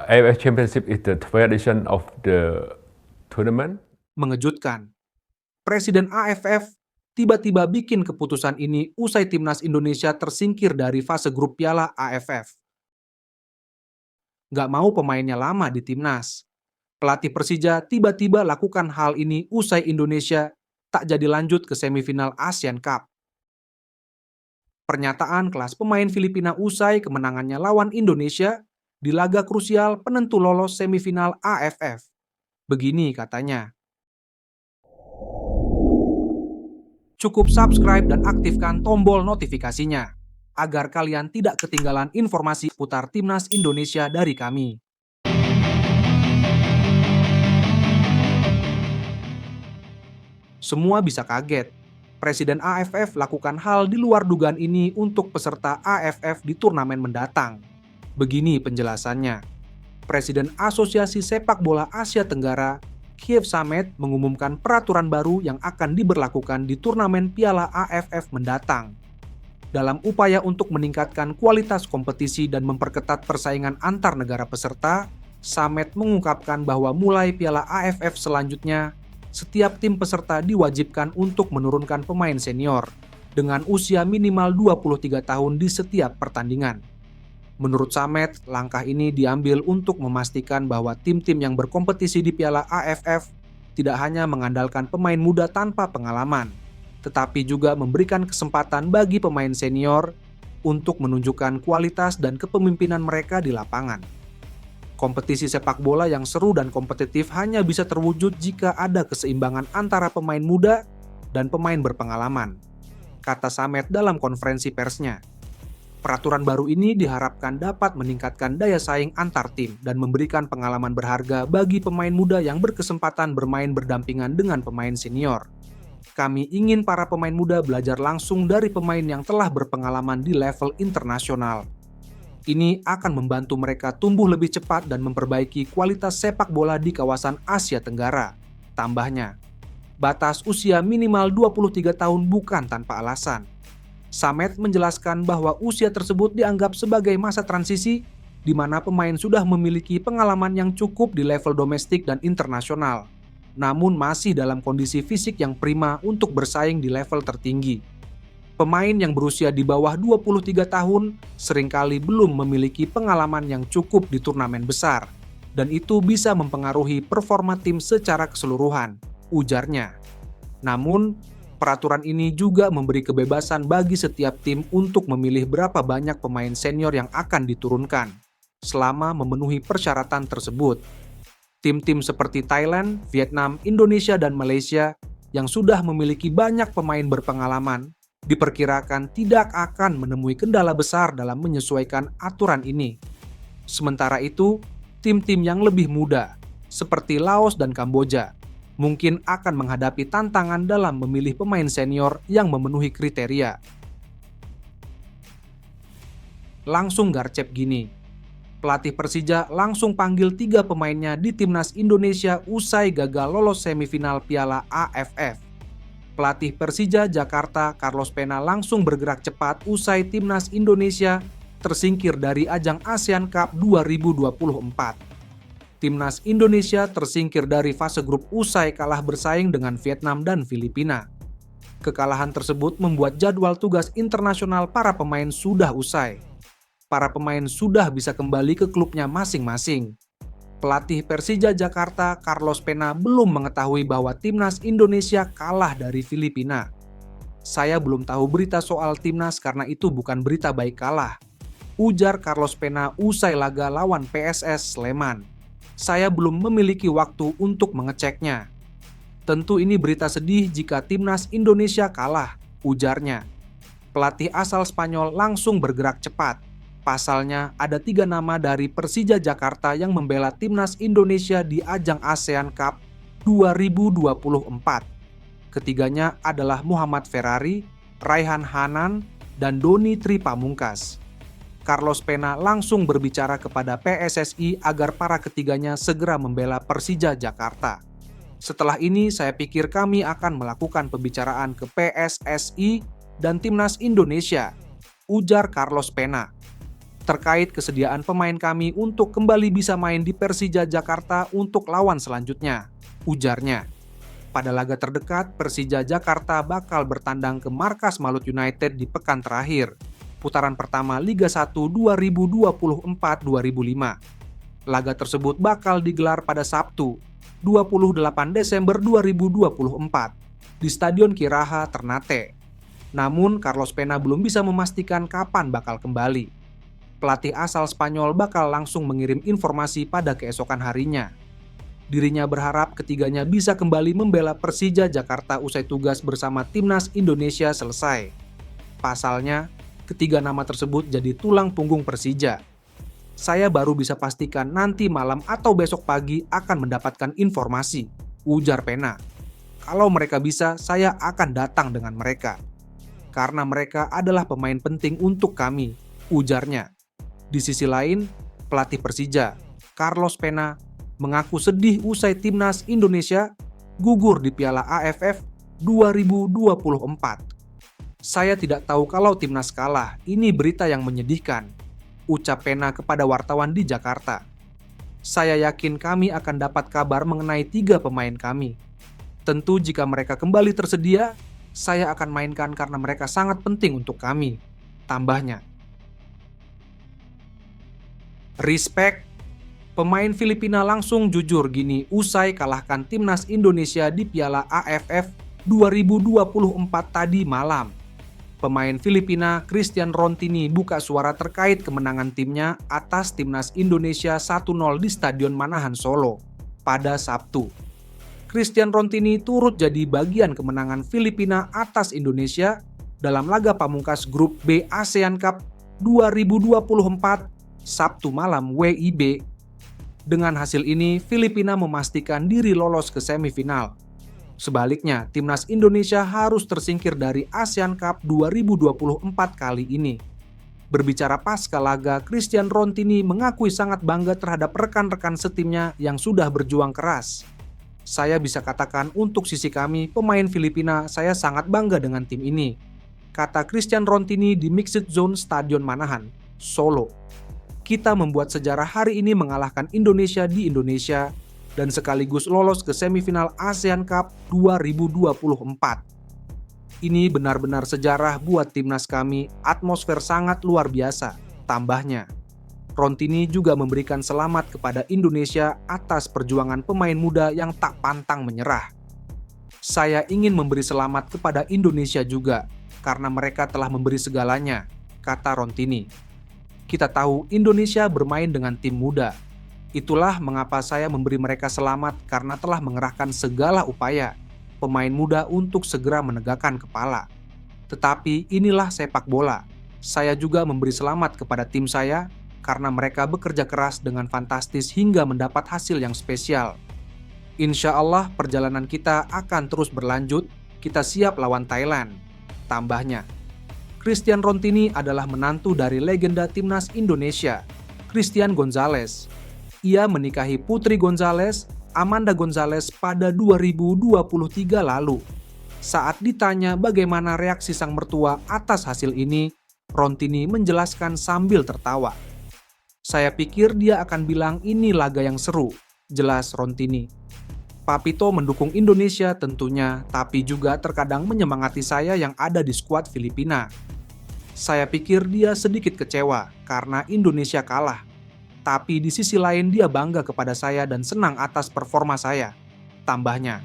AFF Championship is the 12th edition of the tournament. Mengejutkan. Presiden AFF tiba-tiba bikin keputusan ini usai timnas Indonesia tersingkir dari fase grup Piala AFF. Nggak mau pemainnya lama di timnas. Pelatih Persija tiba-tiba lakukan hal ini usai Indonesia tak jadi lanjut ke semifinal Asian Cup. Pernyataan kelas pemain Filipina usai kemenangannya lawan Indonesia di laga krusial penentu lolos semifinal AFF. Begini katanya. Cukup subscribe dan aktifkan tombol notifikasinya, agar kalian tidak ketinggalan informasi seputar Timnas Indonesia dari kami. Semua bisa kaget. Presiden AFF lakukan hal di luar dugaan ini untuk peserta AFF di turnamen mendatang. Begini penjelasannya. Presiden Asosiasi Sepak Bola Asia Tenggara, Kiev Samet, mengumumkan peraturan baru yang akan diberlakukan di turnamen Piala AFF mendatang. Dalam upaya untuk meningkatkan kualitas kompetisi dan memperketat persaingan antar negara peserta, Samet mengungkapkan bahwa mulai Piala AFF selanjutnya, setiap tim peserta diwajibkan untuk menurunkan pemain senior dengan usia minimal 23 tahun di setiap pertandingan. Menurut Samet, langkah ini diambil untuk memastikan bahwa tim-tim yang berkompetisi di Piala AFF tidak hanya mengandalkan pemain muda tanpa pengalaman, tetapi juga memberikan kesempatan bagi pemain senior untuk menunjukkan kualitas dan kepemimpinan mereka di lapangan. Kompetisi sepak bola yang seru dan kompetitif hanya bisa terwujud jika ada keseimbangan antara pemain muda dan pemain berpengalaman, kata Samet dalam konferensi persnya. Peraturan baru ini diharapkan dapat meningkatkan daya saing antar tim dan memberikan pengalaman berharga bagi pemain muda yang berkesempatan bermain berdampingan dengan pemain senior. Kami ingin para pemain muda belajar langsung dari pemain yang telah berpengalaman di level internasional. Ini akan membantu mereka tumbuh lebih cepat dan memperbaiki kualitas sepak bola di kawasan Asia Tenggara. Tambahnya, batas usia minimal 23 tahun bukan tanpa alasan. Samet menjelaskan bahwa usia tersebut dianggap sebagai masa transisi di mana pemain sudah memiliki pengalaman yang cukup di level domestik dan internasional, namun masih dalam kondisi fisik yang prima untuk bersaing di level tertinggi. Pemain yang berusia di bawah 23 tahun seringkali belum memiliki pengalaman yang cukup di turnamen besar, dan itu bisa mempengaruhi performa tim secara keseluruhan, ujarnya. Namun, peraturan ini juga memberi kebebasan bagi setiap tim untuk memilih berapa banyak pemain senior yang akan diturunkan, selama memenuhi persyaratan tersebut. Tim-tim seperti Thailand, Vietnam, Indonesia, dan Malaysia yang sudah memiliki banyak pemain berpengalaman diperkirakan tidak akan menemui kendala besar dalam menyesuaikan aturan ini. Sementara itu, tim-tim yang lebih muda, seperti Laos dan Kamboja, mungkin akan menghadapi tantangan dalam memilih pemain senior yang memenuhi kriteria. Langsung garcep gini. Pelatih Persija langsung panggil 3 pemainnya di timnas Indonesia usai gagal lolos semifinal Piala AFF. Pelatih Persija Jakarta Carlos Pena langsung bergerak cepat usai timnas Indonesia tersingkir dari ajang ASEAN Cup 2024. Timnas Indonesia tersingkir dari fase grup usai kalah bersaing dengan Vietnam dan Filipina. Kekalahan tersebut membuat jadwal tugas internasional para pemain sudah usai. Para pemain sudah bisa kembali ke klubnya masing-masing. Pelatih Persija Jakarta Carlos Pena belum mengetahui bahwa timnas Indonesia kalah dari Filipina. Saya belum tahu berita soal timnas karena itu bukan berita baik kalah, ujar Carlos Pena usai laga lawan PSS Sleman. Saya belum memiliki waktu untuk mengeceknya. Tentu ini berita sedih jika timnas Indonesia kalah, ujarnya. Pelatih asal Spanyol langsung bergerak cepat. Pasalnya, ada 3 nama dari Persija Jakarta yang membela timnas Indonesia di ajang ASEAN Cup 2024. Ketiganya adalah Muhammad Ferrari, Raihan Hanan, dan Doni Tri Pamungkas. Carlos Pena langsung berbicara kepada PSSI agar para ketiganya segera membela Persija Jakarta. Setelah ini, saya pikir kami akan melakukan pembicaraan ke PSSI dan Timnas Indonesia, ujar Carlos Pena. terkait kesediaan pemain kami untuk kembali bisa main di Persija Jakarta untuk lawan selanjutnya, ujarnya. Pada laga terdekat, Persija Jakarta bakal bertandang ke markas Malut United di pekan terakhir, putaran pertama Liga 1 2024-2005. Laga tersebut bakal digelar pada Sabtu, 28 Desember 2024, di Stadion Kiraha, Ternate. Namun, Carlos Pena belum bisa memastikan kapan bakal kembali. Pelatih asal Spanyol bakal langsung mengirim informasi pada keesokan harinya. Dirinya berharap ketiganya bisa kembali membela Persija Jakarta usai tugas bersama Timnas Indonesia selesai. Pasalnya, ketiga nama tersebut jadi tulang punggung Persija. Saya baru bisa pastikan nanti malam atau besok pagi akan mendapatkan informasi, ujar Pena. Kalau mereka bisa, saya akan datang dengan mereka. Karena mereka adalah pemain penting untuk kami, ujarnya. Di sisi lain, pelatih Persija, Carlos Pena, mengaku sedih usai Timnas Indonesia gugur di Piala AFF 2024. Saya tidak tahu kalau Timnas kalah, ini berita yang menyedihkan, ucap Pena kepada wartawan di Jakarta. Saya yakin kami akan dapat kabar mengenai 3 pemain kami. Tentu jika mereka kembali tersedia, saya akan mainkan karena mereka sangat penting untuk kami, tambahnya. Respect. Pemain Filipina langsung jujur gini usai kalahkan Timnas Indonesia di Piala AFF 2024 tadi malam. Pemain Filipina Christian Rontini buka suara terkait kemenangan timnya atas Timnas Indonesia 1-0 di Stadion Manahan Solo pada Sabtu. Christian Rontini turut jadi bagian kemenangan Filipina atas Indonesia dalam laga pamungkas Grup B ASEAN Cup 2024 Sabtu malam WIB. Dengan hasil ini, Filipina memastikan diri lolos ke semifinal. Sebaliknya, Timnas Indonesia harus tersingkir dari ASEAN Cup 2024 kali ini. Berbicara pasca laga, Christian Rontini mengakui sangat bangga terhadap rekan-rekan setimnya yang sudah berjuang keras. Saya bisa katakan untuk sisi kami, pemain Filipina, saya sangat bangga dengan tim ini, kata Christian Rontini di Mixed Zone Stadion Manahan, Solo. Kita membuat sejarah hari ini mengalahkan Indonesia di Indonesia dan sekaligus lolos ke semifinal ASEAN Cup 2024. Ini benar-benar sejarah buat timnas kami, atmosfer sangat luar biasa, tambahnya. Rontini juga memberikan selamat kepada Indonesia atas perjuangan pemain muda yang tak pantang menyerah. Saya ingin memberi selamat kepada Indonesia juga, karena mereka telah memberi segalanya, kata Rontini. Kita tahu Indonesia bermain dengan tim muda. Itulah mengapa saya memberi mereka selamat karena telah mengerahkan segala upaya pemain muda untuk segera menegakkan kepala. Tetapi inilah sepak bola. Saya juga memberi selamat kepada tim saya karena mereka bekerja keras dengan fantastis hingga mendapat hasil yang spesial. Insya Allah perjalanan kita akan terus berlanjut, kita siap lawan Thailand, tambahnya. Christian Rontini adalah menantu dari legenda timnas Indonesia, Christian Gonzalez. Ia menikahi Putri Gonzalez, Amanda Gonzalez pada 2023 lalu. Saat ditanya bagaimana reaksi sang mertua atas hasil ini, Rontini menjelaskan sambil tertawa. Saya pikir dia akan bilang ini laga yang seru, jelas Rontini. Papito mendukung Indonesia tentunya, tapi juga terkadang menyemangati saya yang ada di skuad Filipina. Saya pikir dia sedikit kecewa karena Indonesia kalah. Tapi di sisi lain dia bangga kepada saya dan senang atas performa saya, tambahnya.